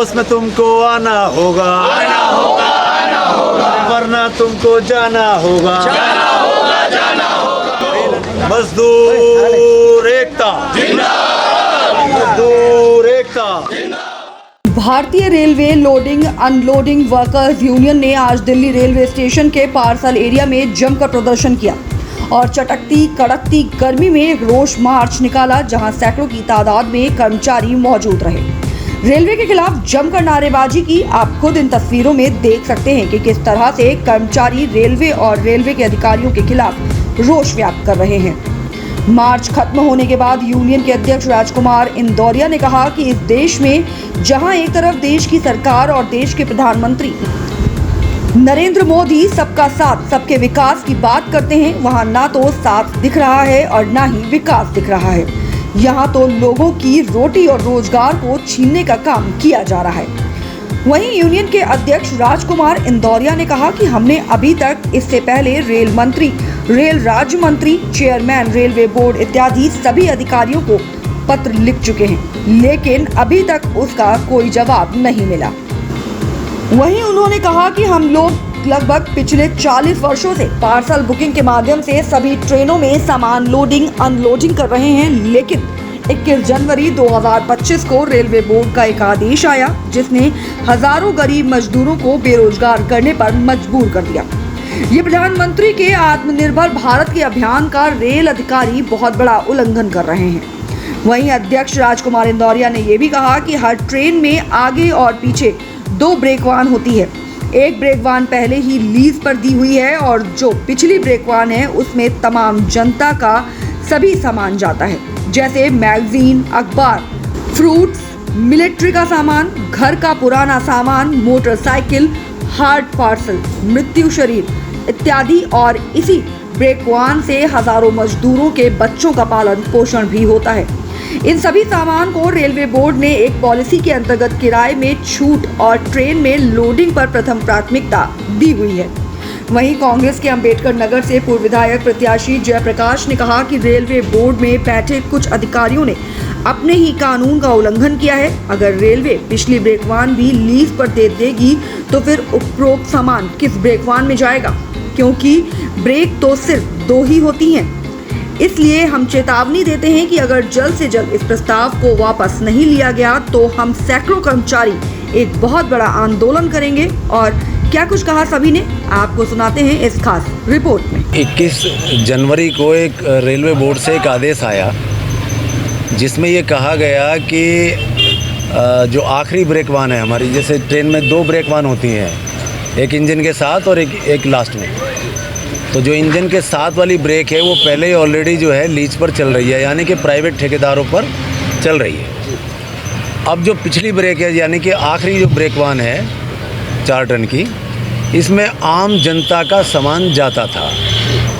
उसमें तुमको आना होगा, वरना तुमको जाना होगा। मजदूर एकता, मजदूर एकता। भारतीय railway loading unloading workers union ने आज दिल्ली रेलवे स्टेशन के पार्सल एरिया में जमकर प्रदर्शन किया और चटकती कड़कती गर्मी में एक रोष मार्च निकाला, जहां सैकड़ों की तादाद में कर्मचारी मौजूद रहे। रेलवे के खिलाफ जमकर नारेबाजी की। आप खुद इन तस्वीरों में देख सकते हैं कि किस तरह से कर्मचारी रेलवे और रेलवे के अधिकारियों के खिलाफ रोष व्यक्त कर रहे हैं। मार्च खत्म होने के बाद यूनियन के अध्यक्ष राजकुमार इंदौरिया ने कहा कि इस देश में जहां एक तरफ देश की सरकार और देश के प्रधानमंत्री नरेंद्र मोदी सबका साथ सबके विकास की बात करते हैं, वहां ना तो साथ दिख रहा है और ना ही विकास दिख रहा है। यहां तो लोगों की रोटी और रोजगार को छीनने का काम किया जा रहा है। वहीं यूनियन के अध्यक्ष राजकुमार इंदौरिया ने कहा कि हमने अभी तक इससे पहले रेल मंत्री, रेल राज्य मंत्री, चेयरमैन रेलवे बोर्ड इत्यादि सभी अधिकारियों को पत्र लिख चुके हैं, लेकिन अभी तक उसका कोई जवाब नहीं मिला। वहीं उन्होंने कहा कि हम लोग लगभग पिछले 40 वर्षों से पार्सल बुकिंग के माध्यम से सभी ट्रेनों में सामान लोडिंग अनलोडिंग कर रहे हैं, लेकिन 21 जनवरी 2025 को रेलवे बोर्ड का एक आदेश आया जिसने हजारों गरीब मजदूरों को बेरोजगार करने पर मजबूर कर दिया। ये प्रधानमंत्री के आत्मनिर्भर भारत के अभियान का रेल अधिकारी बहुत बड़ा उल्लंघन कर रहे हैं। वहीं अध्यक्ष राजकुमार इंदौरिया ने यह भी कहा कि हर ट्रेन में आगे और पीछे 2 ब्रेकवान होती है। एक ब्रेकवान पहले ही लीज पर दी हुई है और जो पिछली ब्रेकवान है उसमें तमाम जनता का सभी सामान जाता है, जैसे मैगजीन, अखबार, फ्रूट्स, मिलिट्री का सामान, घर का पुराना सामान, मोटरसाइकिल, हार्ट पार्सल, मृत्यु शरीर इत्यादि। और इसी ब्रेकवान से हजारों मजदूरों के बच्चों का पालन पोषण भी होता है। इन सभी सामान को रेलवे बोर्ड ने एक पॉलिसी के अंतर्गत किराए में छूट और ट्रेन में लोडिंग पर प्रथम प्राथमिकता दी हुई है। वहीं कांग्रेस के अंबेडकर नगर से पूर्व विधायक प्रत्याशी जयप्रकाश ने कहा कि रेलवे बोर्ड में बैठे कुछ अधिकारियों ने अपने ही कानून का उल्लंघन किया है। अगर रेलवे पिछली ब्रेकवान भी लीज पर दे देगी तो फिर उपरोक्त सामान किस ब्रेकवान में जाएगा, क्योंकि ब्रेक तो सिर्फ 2 ही होती हैं। इसलिए हम चेतावनी देते हैं कि अगर जल्द से जल्द इस प्रस्ताव को वापस नहीं लिया गया तो हम सैकड़ों कर्मचारी एक बहुत बड़ा आंदोलन करेंगे। और क्या कुछ कहा सभी ने, आपको सुनाते हैं इस खास रिपोर्ट में। 21 जनवरी को एक रेलवे बोर्ड से एक आदेश आया जिसमें ये कहा गया कि जो आखिरी ब्रेकवान है हमारी, जैसे ट्रेन में 2 ब्रेकवान होती हैं, एक इंजन के साथ और एक लास्ट में, तो जो इंजन के साथ वाली ब्रेक है वो पहले ही ऑलरेडी जो है लीज पर चल रही है, यानी कि प्राइवेट ठेकेदारों पर चल रही है। अब जो पिछली ब्रेक है, यानी कि आखिरी जो ब्रेकवान है 4 टन की, इसमें आम जनता का सामान जाता था,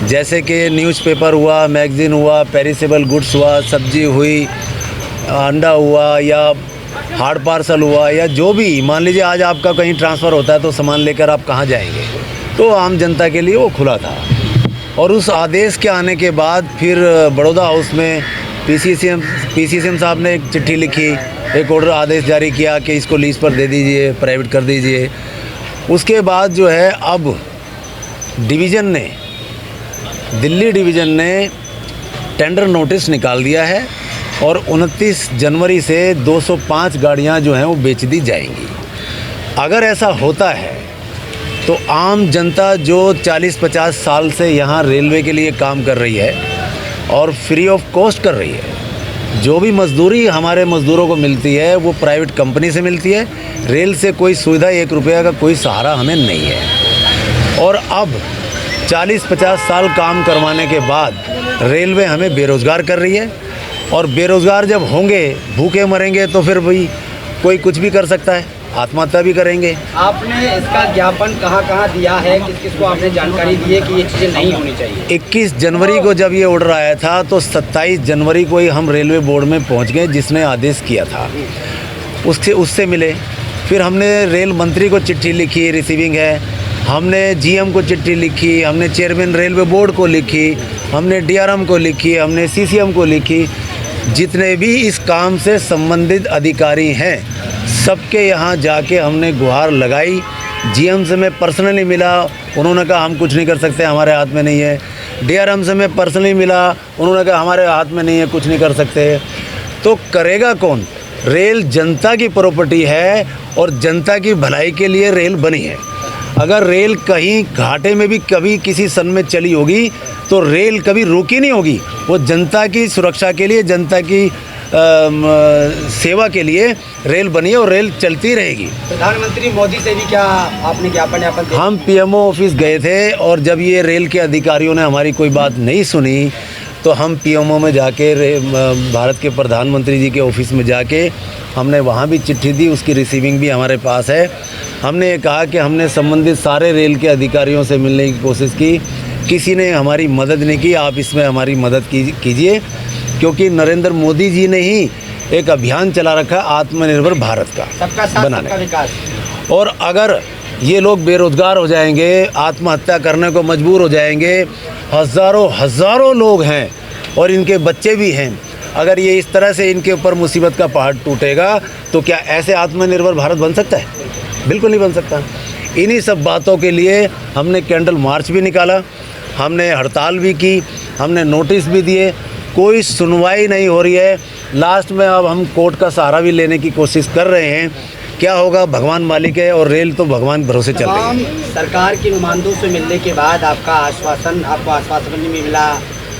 जैसे कि न्यूज़पेपर हुआ, मैगज़ीन हुआ, पेरिसेबल गुड्स हुआ, सब्जी हुई, अंडा हुआ या हार्ड पार्सल हुआ, या जो भी, मान लीजिए आज आपका कहीं ट्रांसफ़र होता है तो सामान लेकर आप कहाँ जाएंगे, तो आम जनता के लिए वो खुला था। और उस आदेश के आने के बाद फिर बड़ौदा हाउस में पीसीसीएम साहब ने एक चिट्ठी लिखी, एक ऑर्डर आदेश जारी किया कि इसको लीज पर दे दीजिए, प्राइवेट कर दीजिए। उसके बाद जो है अब डिवीज़न ने, दिल्ली डिवीज़न ने टेंडर नोटिस निकाल दिया है और 29 जनवरी से 205 गाड़ियां जो हैं वो बेच दी जाएंगी। अगर ऐसा होता है तो आम जनता जो 40-50 साल से यहाँ रेलवे के लिए काम कर रही है और फ्री ऑफ कॉस्ट कर रही है, जो भी मजदूरी हमारे मज़दूरों को मिलती है वो प्राइवेट कंपनी से मिलती है। रेल से कोई सुविधा 1 रुपया का कोई सहारा हमें नहीं है। और अब 40-50 साल काम करवाने के बाद रेलवे हमें बेरोज़गार कर रही है, और बेरोज़गार जब होंगे, भूखे मरेंगे, तो फिर भाई कोई कुछ भी कर सकता है, आत्महत्या भी करेंगे। आपने इसका ज्ञापन कहाँ दिया है, किस किस को आपने जानकारी दी है कि ये चीज़ें नहीं होनी चाहिए? 21 जनवरी को जब ये ऑर्डर आया था तो 27 जनवरी को ही हम रेलवे बोर्ड में पहुंच गए, जिसने आदेश किया था उससे मिले। फिर हमने रेल मंत्री को चिट्ठी लिखी, रिसीविंग है, हमने जीएम को चिट्ठी लिखी, हमने चेयरमैन रेलवे बोर्ड को लिखी, हमने डीआरएम को लिखी, हमने सीसीएम को लिखी। जितने भी इस काम से संबंधित अधिकारी हैं सबके यहाँ जाके हमने गुहार लगाई। जीएम से मैं पर्सनली मिला, उन्होंने कहा हम कुछ नहीं कर सकते, हमारे हाथ में नहीं है। डीआरएम से मैं पर्सनली मिला, उन्होंने कहा हमारे हाथ में नहीं है, कुछ नहीं कर सकते। तो करेगा कौन? रेल जनता की प्रॉपर्टी है और जनता की भलाई के लिए रेल बनी है। अगर रेल कहीं घाटे में भी कभी किसी सन में चली होगी तो रेल कभी रुकी नहीं होगी। वो जनता की सुरक्षा के लिए, जनता की सेवा के लिए रेल बनी है और रेल चलती रहेगी। प्रधानमंत्री मोदी से भी क्या आपने ज्ञापन दिया? हम पीएमओ ऑफिस गए थे और जब ये रेल के अधिकारियों ने हमारी कोई बात नहीं सुनी तो हम पीएमओ में जाके भारत के प्रधानमंत्री जी के ऑफिस में जाके हमने वहाँ भी चिट्ठी दी, उसकी रिसीविंग भी हमारे पास है। हमने ये कहा कि हमने संबंधित सारे रेल के अधिकारियों से मिलने की कोशिश की, किसी ने हमारी मदद नहीं की। आप इसमें हमारी मदद कीजिए, क्योंकि नरेंद्र मोदी जी ने ही एक अभियान चला रखा है आत्मनिर्भर भारत का सबका साथ बनाने सबका विकास। और अगर ये लोग बेरोजगार हो जाएंगे, आत्महत्या करने को मजबूर हो जाएंगे, हज़ारों लोग हैं और इनके बच्चे भी हैं, अगर ये इस तरह से इनके ऊपर मुसीबत का पहाड़ टूटेगा तो क्या ऐसे आत्मनिर्भर भारत बन सकता है? बिल्कुल नहीं बन सकता। इन्हीं सब बातों के लिए हमने कैंडल मार्च भी निकाला, हमने हड़ताल भी की, हमने नोटिस भी दिए, कोई सुनवाई नहीं हो रही है। लास्ट में अब हम कोर्ट का सहारा भी लेने की कोशिश कर रहे हैं। क्या होगा, भगवान मालिक है और रेल तो भगवान भरोसे चल रही है। सरकार के नुमाइंदों से मिलने के बाद आपको आश्वासन नहीं मिला,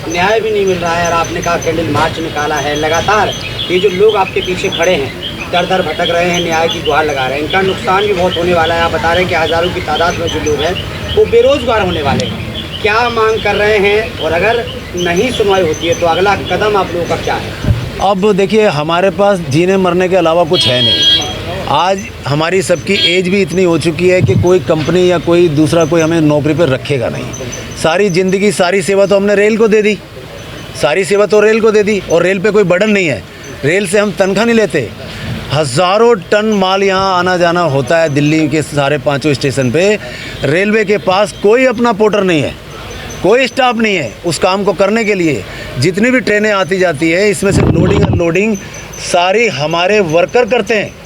न्याय भी नहीं मिल रहा है और आपने कहा कैंडल मार्च निकाला है। लगातार ये जो लोग आपके पीछे खड़े हैं, दर दर भटक रहे हैं, न्याय की गुहार लगा रहे हैं, इनका नुकसान भी बहुत होने वाला है। आप बता रहे हैं कि हज़ारों की तादाद में जो लोग हैं वो बेरोजगार होने वाले हैं। क्या मांग कर रहे हैं और अगर नहीं सुनवाई होती है तो अगला कदम आप लोगों का क्या है? अब देखिए, हमारे पास जीने मरने के अलावा कुछ है नहीं। आज हमारी सबकी एज भी इतनी हो चुकी है कि कोई कंपनी या कोई दूसरा कोई हमें नौकरी पर रखेगा नहीं। सारी ज़िंदगी सारी सेवा तो हमने रेल को दे दी, सारी सेवा तो रेल को दे दी और रेल पे कोई बर्डन नहीं है। रेल से हम तनख्वाह नहीं लेते। हज़ारों टन माल यहाँ आना जाना होता है दिल्ली के सारे 5 स्टेशन पे। रेलवे के पास कोई अपना पोर्टर नहीं है, कोई स्टाफ नहीं है उस काम को करने के लिए। जितनी भी ट्रेनें आती जाती है इसमें से लोडिंग अनलोडिंग सारी हमारे वर्कर करते हैं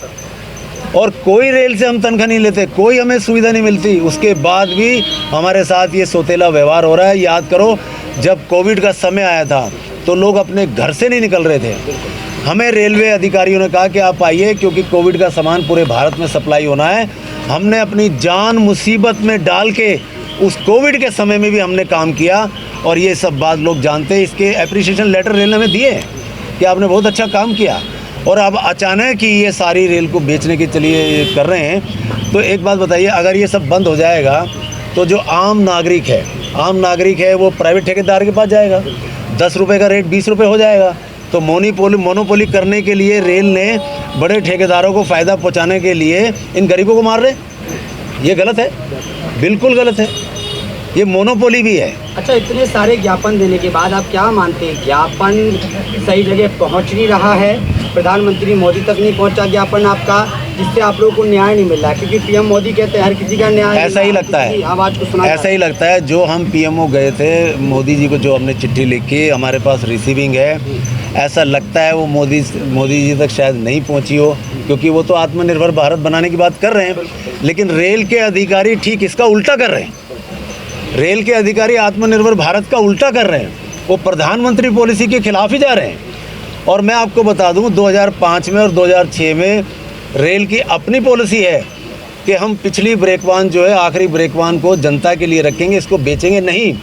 और कोई रेल से हम तनख्वाह नहीं लेते, कोई हमें सुविधा नहीं मिलती। उसके बाद भी हमारे साथ ये सौतेला व्यवहार हो रहा है। याद करो, जब कोविड का समय आया था तो लोग अपने घर से नहीं निकल रहे थे। हमें रेलवे अधिकारियों ने कहा कि आप आइए, क्योंकि कोविड का सामान पूरे भारत में सप्लाई होना है। हमने अपनी जान मुसीबत में डाल के उस कोविड के समय में भी हमने काम किया और ये सब बात लोग जानते हैं। इसके एप्रिसिएशन लेटर रेल ने हमें दिए कि आपने बहुत अच्छा काम किया। और अब अचानक ही ये सारी रेल को बेचने के चलिए कर रहे हैं। तो एक बात बताइए, अगर ये सब बंद हो जाएगा तो जो आम नागरिक है वो प्राइवेट ठेकेदार के पास जाएगा, 10 रुपये का रेट 20 रुपये हो जाएगा। तो मोनोपोली करने के लिए रेल ने बड़े ठेकेदारों को फ़ायदा पहुंचाने के लिए इन गरीबों को मार रहे। ये गलत है, बिल्कुल गलत है, ये मोनोपोली भी है। अच्छा, इतने सारे ज्ञापन देने के बाद आप क्या मानते हैं, ज्ञापन सही जगह पहुंच नहीं रहा है? प्रधानमंत्री मोदी तक नहीं पहुंचा ज्ञापन आपका, जिससे आप लोगों को न्याय नहीं मिल रहा है? क्योंकि पीएम मोदी कहते हैं हर किसी का न्याय, ऐसा ही लगता है, आवाज़ को सुना, ऐसा ही लगता है। जो हम पीएमओ गए थे, मोदी जी को जो हमने चिट्ठी लिखी, हमारे पास रिसीविंग है, ऐसा लगता है वो मोदी जी तक शायद नहीं पहुंची हो, क्योंकि वो तो आत्मनिर्भर भारत बनाने की बात कर रहे हैं। लेकिन रेल के अधिकारी ठीक इसका उल्टा कर रहे हैं। रेल के अधिकारी आत्मनिर्भर भारत का उल्टा कर रहे हैं, वो प्रधानमंत्री पॉलिसी के खिलाफ ही जा रहे हैं। और मैं आपको बता दूं, 2005 में और 2006 में रेल की अपनी पॉलिसी है कि हम पिछली ब्रेकवान जो है, आखिरी ब्रेकवान को जनता के लिए रखेंगे, इसको बेचेंगे नहीं।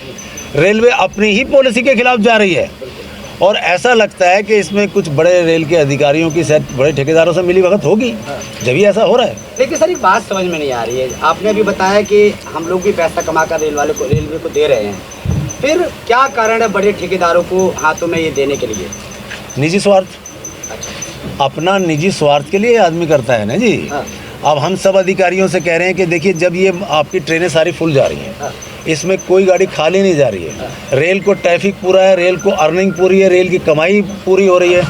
रेलवे अपनी ही पॉलिसी के खिलाफ जा रही है और ऐसा लगता है कि इसमें कुछ बड़े रेल के अधिकारियों की शायद बड़े ठेकेदारों से मिली भगत होगी, जब ही ऐसा हो रहा है। लेकिन सर एक बात समझ में नहीं आ रही है, आपने अभी बताया कि हम लोग भी पैसा कमा कर रेलवे को दे रहे हैं, फिर क्या कारण है बड़े ठेकेदारों को हाथों में ये देने के लिए? निजी स्वार्थ, अपना निजी स्वार्थ के लिए आदमी करता है ना जी। अब हम सब अधिकारियों से कह रहे हैं कि देखिए, जब ये आपकी ट्रेनें सारी फुल जा रही हैं, इसमें कोई गाड़ी खाली नहीं जा रही है, रेल को ट्रैफिक पूरा है, रेल को अर्निंग पूरी है, रेल की कमाई पूरी हो रही है।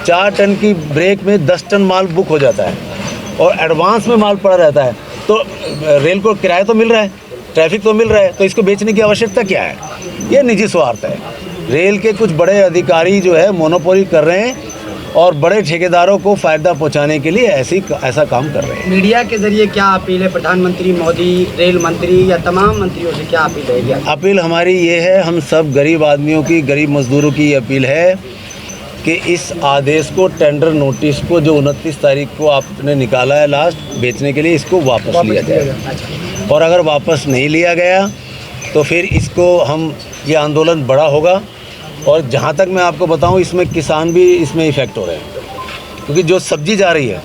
4 टन की ब्रेक में 10 टन माल बुक हो जाता है और एडवांस में माल पड़ा रहता है, तो रेल को किराया तो मिल रहा है, ट्रैफिक तो मिल रहा है, तो इसको बेचने की आवश्यकता क्या है? ये निजी स्वार्थ है। रेल के कुछ बड़े अधिकारी जो है मोनोपोली कर रहे हैं और बड़े ठेकेदारों को फ़ायदा पहुंचाने के लिए ऐसा काम कर रहे हैं। मीडिया के जरिए क्या अपील है प्रधानमंत्री मोदी, रेल मंत्री या तमाम मंत्रियों से क्या अपील रहेगी? अपील हमारी ये है, हम सब गरीब आदमियों की, गरीब मजदूरों की अपील है कि इस आदेश को, टेंडर नोटिस को जो 29 तारीख को आपने निकाला है लास्ट बेचने के लिए, इसको वापस लिया जाए। और अगर वापस नहीं लिया गया तो फिर इसको ये आंदोलन बड़ा होगा। और जहाँ तक मैं आपको बताऊँ, इसमें किसान भी इसमें इफ़ेक्ट हो रहे हैं, क्योंकि जो सब्ज़ी जा रही है,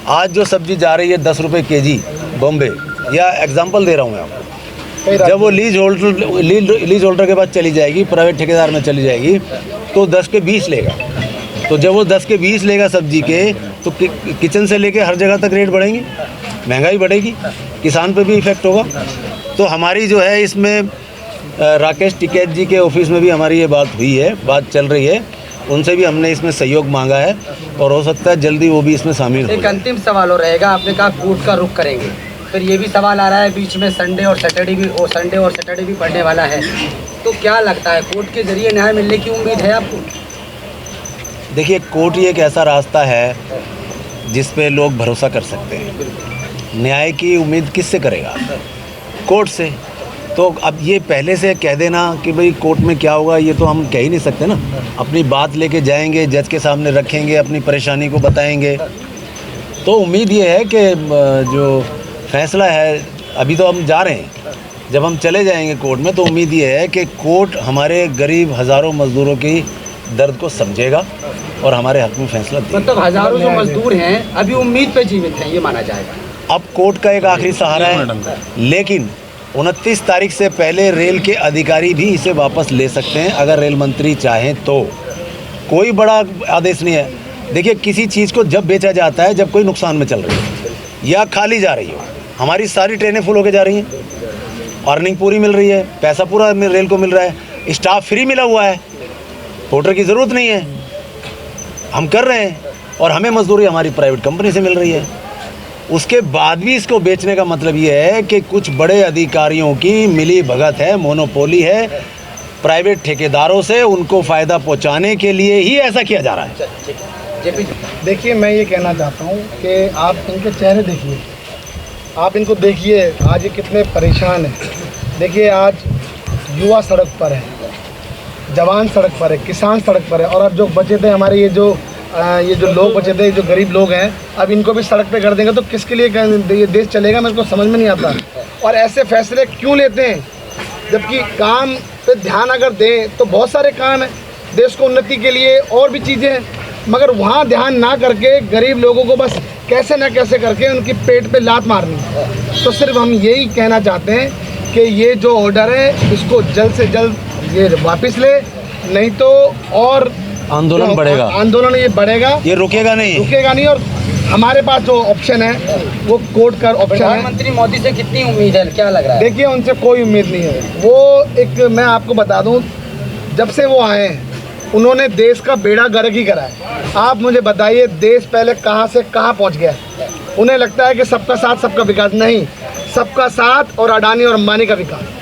आज जो सब्ज़ी जा रही है 10 रुपये केजी बॉम्बे, या एग्जांपल दे रहा हूँ मैं आपको, जब वो लीज होल्डर के पास चली जाएगी, प्राइवेट ठेकेदार में चली जाएगी, तो 10 के 20 लेगा। तो जब वो 10 के 20 लेगा सब्जी के, तो किचन से लेके हर जगह तक रेट बढ़ेंगे, महंगाई बढ़ेगी, किसान पे भी इफ़ेक्ट होगा। तो हमारी जो है इसमें राकेश टिकैत जी के ऑफिस में भी हमारी ये बात हुई है, बात चल रही है, उनसे भी हमने इसमें सहयोग मांगा है और हो सकता है जल्दी वो भी इसमें शामिल हो। एक अंतिम सवाल हो रहेगा, आपने कहा कोर्ट का रुख करेंगे, फिर ये भी सवाल आ रहा है बीच में संडे और सैटरडे भी पड़ने वाला है, तो क्या लगता है कोर्ट के जरिए न्याय मिलने की उम्मीद है आपको? देखिए, कोर्ट ही एक ऐसा रास्ता है जिस पे लोग भरोसा कर सकते हैं। न्याय की उम्मीद किससे करेगा? कोर्ट से। तो अब ये पहले से कह देना कि भाई कोर्ट में क्या होगा, ये तो हम कह ही नहीं सकते ना। अपनी बात लेके जाएंगे, जज के सामने रखेंगे, अपनी परेशानी को बताएंगे। तो उम्मीद ये है कि जो फैसला है, अभी तो हम जा रहे हैं, जब हम चले जाएंगे कोर्ट में, तो उम्मीद ये है कि कोर्ट हमारे गरीब हज़ारों मज़दूरों की दर्द को समझेगा और हमारे हक में फैसला देगा। मतलब हज़ारों जो मजदूर हैं अभी उम्मीद पे जीवित हैं, ये माना जाएगा। अब कोर्ट का एक आखिरी सहारा है, लेकिन 29 तारीख से पहले रेल के अधिकारी भी इसे वापस ले सकते हैं अगर रेल मंत्री चाहें तो। कोई बड़ा आदेश नहीं है। देखिए, किसी चीज़ को जब बेचा जाता है जब कोई नुकसान में चल रही है या खाली जा रही हो। हमारी सारी ट्रेनें फुल होके जा रही हैं, अर्निंग पूरी मिल रही है, पैसा पूरा रेल को मिल रहा है, स्टाफ फ्री मिला हुआ है, पोर्टर की ज़रूरत नहीं है, हम कर रहे हैं और हमें मजदूरी हमारी प्राइवेट कंपनी से मिल रही है। उसके बाद भी इसको बेचने का मतलब ये है कि कुछ बड़े अधिकारियों की मिली भगत है, मोनोपोली है, प्राइवेट ठेकेदारों से उनको फ़ायदा पहुंचाने के लिए ही ऐसा किया जा रहा है। देखिए, मैं ये कहना चाहता हूँ कि आप इनके चेहरे देखिए, आप इनको देखिए, आज ये कितने परेशान हैं। देखिए, आज युवा सड़क पर है, जवान सड़क पर है, किसान सड़क पर है, और अब जो बचे थे हमारे ये जो लोग बचे थे, जो गरीब लोग हैं, अब इनको भी सड़क पे कर देंगे तो किसके लिए ये देश चलेगा? मेरे को समझ में नहीं आता। और ऐसे फैसले क्यों लेते हैं, जबकि काम पे ध्यान अगर दें तो बहुत सारे काम हैं देश को उन्नति के लिए, और भी चीज़ें हैं, मगर वहाँ ध्यान ना करके गरीब लोगों को बस कैसे ना कैसे करके उनकी पेट पे लात मारनी। तो सिर्फ हम यही कहना चाहते हैं कि ये जो ऑर्डर है इसको जल्द से जल्द ये वापस ले, नहीं तो और आंदोलन बढ़ेगा, आंदोलन ये बढ़ेगा, ये रुकेगा नहीं। और हमारे पास जो ऑप्शन है वो कोर्ट का ऑप्शन है। प्रधानमंत्री मोदी से कितनी उम्मीद है, क्या लग रहा है? देखिए, उनसे कोई उम्मीद नहीं है। वो एक, मैं आपको बता दूं, जब से वो आए हैं उन्होंने देश का बेड़ा गर्क ही करा है। आप मुझे बताइए, देश पहले कहाँ से कहाँ पहुँच गया। उन्हें लगता है कि सबका साथ सबका विकास, नहीं, सबका साथ और अडानी और अंबानी का विकास।